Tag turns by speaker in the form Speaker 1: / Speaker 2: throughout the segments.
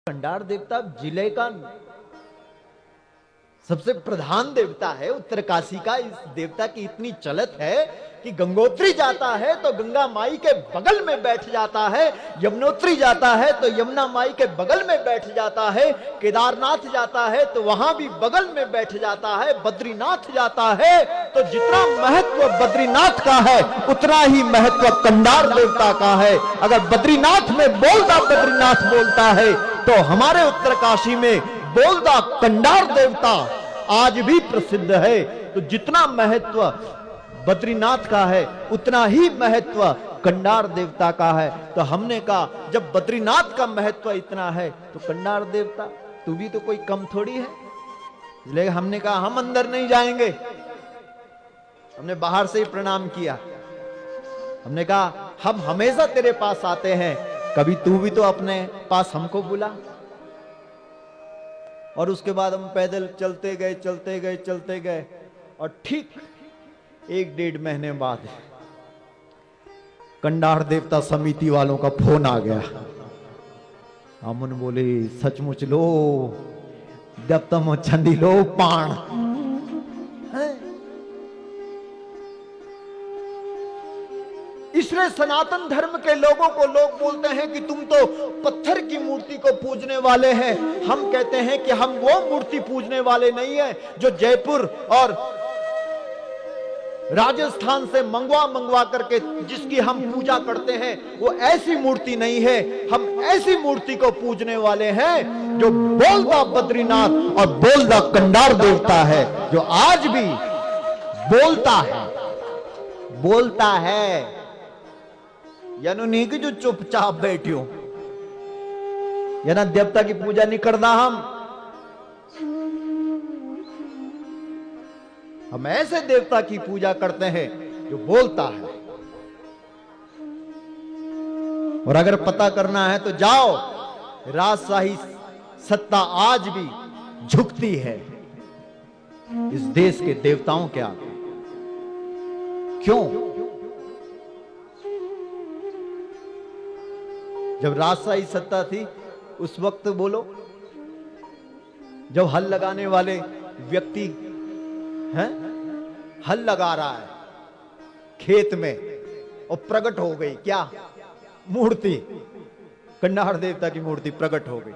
Speaker 1: कंडार देवता जिले का सबसे प्रधान देवता है। उत्तरकाशी का इस देवता की इतनी चलत है कि गंगोत्री जाता है तो गंगा माई के बगल में बैठ जाता है, यमुनोत्री जाता है तो यमुना माई के बगल में बैठ जाता है, केदारनाथ जाता है तो वहां भी बगल में बैठ जाता है, बद्रीनाथ जाता है तो जितना महत्व बद्रीनाथ का है उतना ही महत्व कंडार देवता का है। अगर बद्रीनाथ में बोलता बद्रीनाथ बोलता है तो हमारे उत्तरकाशी में बोलदा कंडार देवता आज भी प्रसिद्ध है। तो जितना महत्व बद्रीनाथ का है उतना ही महत्व कंडार देवता का है। तो हमने कहा जब बद्रीनाथ का महत्व इतना है तो कंडार देवता तू भी तो कोई कम थोड़ी है, इसलिए हमने कहा हम अंदर नहीं जाएंगे, हमने बाहर से ही प्रणाम किया। हमने कहा हम हमेशा तेरे पास आते हैं, कभी तू भी तो अपने पास हमको बुला। और उसके बाद हम पैदल चलते गए और ठीक 1-1.5 महीने बाद कंडार देवता समिति वालों का फोन आ गया। अमन बोले सचमुच लो दत्तम छंदी लो पाण। इसलिए सनातन धर्म के लोगों को लोग बोलते हैं कि तुम तो पत्थर की मूर्ति को पूजने वाले हैं। हम कहते हैं कि हम वो मूर्ति पूजने वाले नहीं है जो जयपुर और राजस्थान से मंगवा करके जिसकी हम पूजा करते हैं, वो ऐसी मूर्ति नहीं है। हम ऐसी मूर्ति को पूजने वाले हैं जो बोलदा बद्रीनाथ और बोलदा कंडार देवता है, जो आज भी बोलता है। यानी नहीं कि जो चुपचाप बैठियो या ना देवता की पूजा नहीं करना। हम ऐसे देवता की पूजा करते हैं जो बोलता है। और अगर पता करना है तो जाओ, राजशाही सत्ता आज भी झुकती है इस देश के देवताओं के आगे। क्यों? जब राजशाही सत्ता थी उस वक्त बोलो, जब हल लगाने वाले व्यक्ति हैं, हल लगा रहा है खेत में और प्रकट हो गई क्या मूर्ति, कंडार देवता की मूर्ति प्रकट हो गई।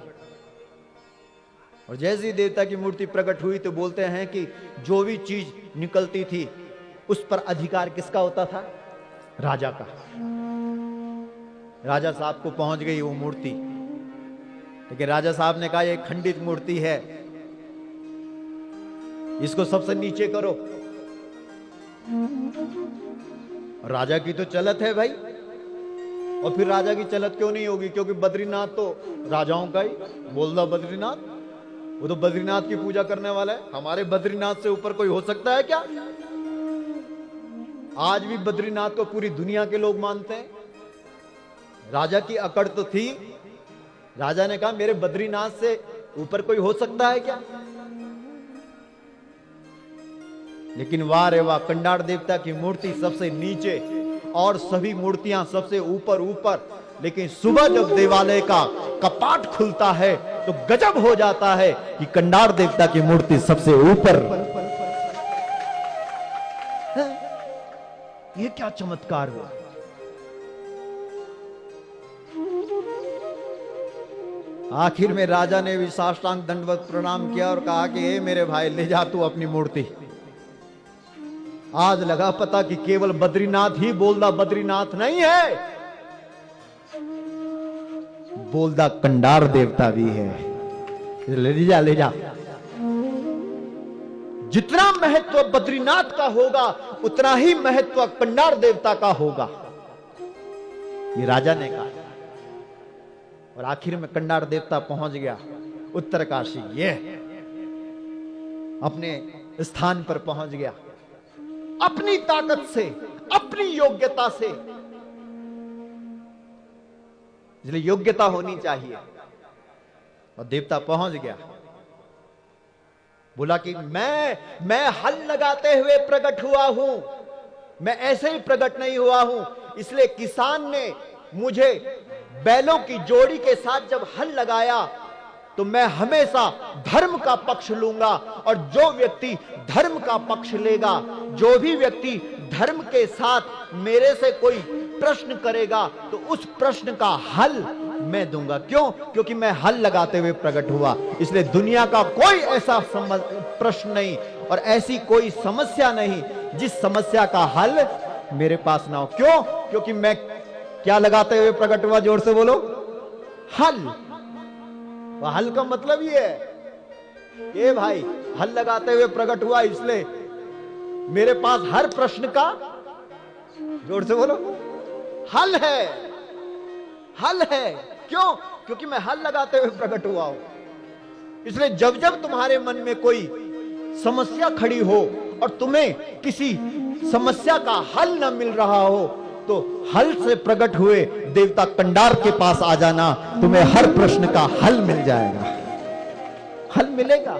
Speaker 1: और जैसी देवता की मूर्ति प्रकट हुई तो बोलते हैं कि जो भी चीज निकलती थी उस पर अधिकार किसका होता था? राजा का। राजा साहब को पहुंच गई वो मूर्ति, लेकिन राजा साहब ने कहा ये खंडित मूर्ति है, इसको सबसे नीचे करो। राजा की तो चलत है भाई, और फिर राजा की चलत क्यों नहीं होगी? क्योंकि बद्रीनाथ तो राजाओं का ही, बोलदा बद्रीनाथ, वो तो बद्रीनाथ की पूजा करने वाला है। हमारे बद्रीनाथ से ऊपर कोई हो सकता है क्या? आज भी बद्रीनाथ को पूरी दुनिया के लोग मानते हैं। राजा की अकड़ तो थी, राजा ने कहा मेरे बद्रीनाथ से ऊपर कोई हो सकता है क्या? लेकिन वाह रे वाह, कंडार देवता की मूर्ति सबसे नीचे और सभी मूर्तियां सबसे ऊपर। लेकिन सुबह जब देवालय का कपाट खुलता है तो गजब हो जाता है कि कंडार देवता की मूर्ति सबसे ऊपर। ये क्या चमत्कार हुआ! आखिर में राजा ने भी साष्टांग दंडवत प्रणाम किया और कहा कि हे मेरे भाई, ले जा तू अपनी मूर्ति। आज लगा पता कि केवल बद्रीनाथ ही बोलदा बद्रीनाथ नहीं है, बोलदा कंडार देवता भी है। ले जा। जितना महत्व बद्रीनाथ का होगा उतना ही महत्व कंडार देवता का होगा, ये राजा ने कहा। और आखिर में कंडार देवता पहुंच गया उत्तरकाशी, ये अपने स्थान पर पहुंच गया अपनी ताकत से, अपनी योग्यता से। इसलिए योग्यता होनी चाहिए। और देवता पहुंच गया, बोला कि मैं हल लगाते हुए प्रकट हुआ हूं, मैं ऐसे ही प्रकट नहीं हुआ हूं। इसलिए किसान ने मुझे बैलों की जोड़ी के साथ जब हल लगाया तो मैं हमेशा धर्म का पक्ष लूंगा, और जो व्यक्ति धर्म का पक्ष लेगा, जो भी व्यक्ति धर्म के साथ मेरे से कोई प्रश्न करेगा, तो उस प्रश्न का हल मैं दूंगा। क्यों? क्योंकि मैं हल लगाते हुए प्रकट हुआ। इसलिए दुनिया का कोई ऐसा प्रश्न नहीं और ऐसी कोई समस्या नहीं जिस समस्या का हल मेरे पास ना हो। क्यों? क्योंकि मैं क्या लगाते हुए प्रकट हुआ? जोर से बोलो, हल। हल का मतलब ये है कि भाई हल लगाते हुए प्रकट हुआ, इसलिए मेरे पास हर प्रश्न का, जोर से बोलो, हल है। हल है। क्यों? क्योंकि मैं हल लगाते हुए प्रकट हुआ हूं। इसलिए जब जब तुम्हारे मन में कोई समस्या खड़ी हो और तुम्हें किसी समस्या का हल न मिल रहा हो, तो हल से प्रकट हुए देवता कंडार के पास आ जाना, तुम्हें हर प्रश्न का हल मिल जाएगा। हल मिलेगा।